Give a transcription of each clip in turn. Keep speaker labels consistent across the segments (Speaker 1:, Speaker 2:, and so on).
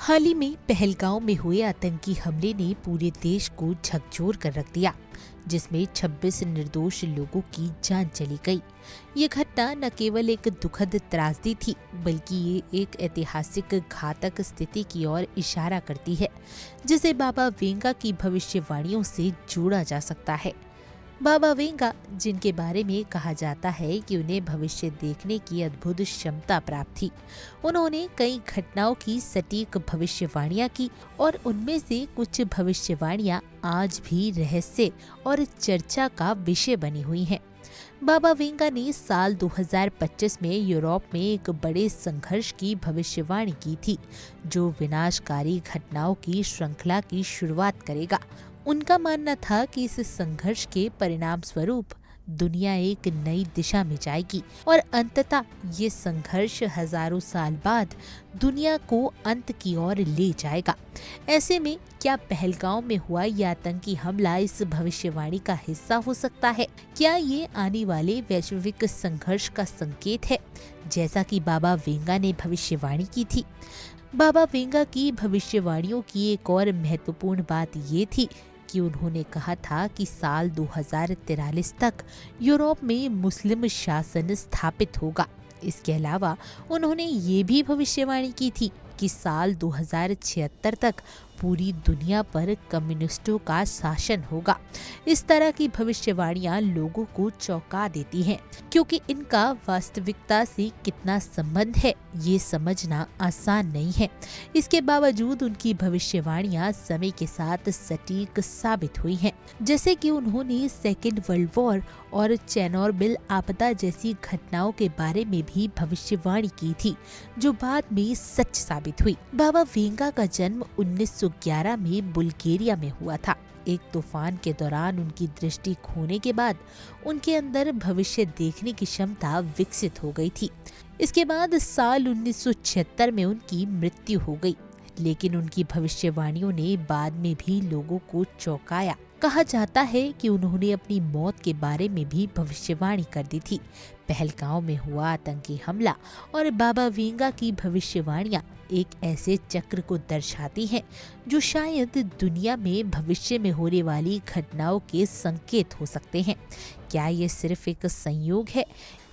Speaker 1: हाल ही में पहलगांव में हुए आतंकी हमले ने पूरे देश को झकझोर कर रख दिया, जिसमें 26 निर्दोष लोगों की जान चली गई। ये घटना न केवल एक दुखद त्रासदी थी, बल्कि ये एक ऐतिहासिक घातक स्थिति की ओर इशारा करती है, जिसे बाबा वेंगा की भविष्यवाणियों से जोड़ा जा सकता है। बाबा वेंगा, जिनके बारे में कहा जाता है कि उन्हें भविष्य देखने की अद्भुत क्षमता प्राप्त थी, उन्होंने कई घटनाओं की सटीक भविष्यवाणियां की और उनमें से कुछ भविष्यवाणियां आज भी रहस्य और चर्चा का विषय बनी हुई हैं। बाबा वेंगा ने साल 2025 में यूरोप में एक बड़े संघर्ष की भविष्यवाणी की थी, जो विनाशकारी घटनाओं की श्रृंखला की शुरुआत करेगा। उनका मानना था कि इस संघर्ष के परिणाम स्वरूप दुनिया एक नई दिशा में जाएगी और अंततः ये संघर्ष हजारों साल बाद दुनिया को अंत की ओर ले जाएगा। ऐसे में क्या पहलगांव में हुआ यह आतंकी हमला इस भविष्यवाणी का हिस्सा हो सकता है? क्या ये आने वाले वैश्विक संघर्ष का संकेत है, जैसा कि बाबा वेंगा ने भविष्यवाणी की थी? बाबा वेंगा की भविष्यवाणियों की एक और महत्वपूर्ण बात ये थी कि उन्होंने कहा था कि साल 2043 तक यूरोप में मुस्लिम शासन स्थापित होगा। इसके अलावा उन्होंने ये भी भविष्यवाणी की थी कि साल 2076 तक पूरी दुनिया पर कम्युनिस्टों का शासन होगा। इस तरह की भविष्यवाणियां लोगों को चौंका देती हैं, क्योंकि इनका वास्तविकता से कितना संबंध है ये समझना आसान नहीं है। इसके बावजूद उनकी भविष्यवाणियां समय के साथ सटीक साबित हुई हैं। जैसे कि उन्होंने सेकेंड वर्ल्ड वॉर और चेरनोबिल आपदा जैसी घटनाओं के बारे में भी भविष्यवाणी की थी, जो बाद में सच साबित हुई। बाबा वेंगा का जन्म 1911 में बुल्गारिया में हुआ था। एक तूफान के दौरान उनकी दृष्टि खोने के बाद उनके अंदर भविष्य देखने की क्षमता विकसित हो गई थी। इसके बाद साल 1976 में उनकी मृत्यु हो गई, लेकिन उनकी भविष्यवाणियों ने बाद में भी लोगों को चौंकाया। कहा जाता है कि उन्होंने अपनी मौत के बारे में भी भविष्यवाणी कर दी थी। पहलगांव में हुआ आतंकी हमला और बाबा वेंगा की भविष्यवाणियां एक ऐसे चक्र को दर्शाती हैं, जो शायद दुनिया में भविष्य में होने वाली घटनाओं के संकेत हो सकते हैं। क्या ये सिर्फ एक संयोग है,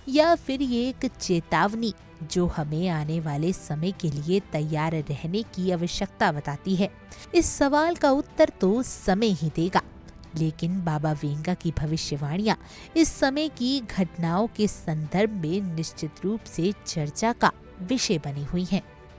Speaker 1: या फिर ये एक चेतावनी जो हमें आने वाले समय के लिए तैयार रहने की आवश्यकता बताती है? इस सवाल का उत्तर तो समय ही देगा, लेकिन बाबा वेंगा की भविष्यवाणियां इस समय की घटनाओं के संदर्भ में निश्चित रूप से चर्चा का विषय बनी हुई हैं।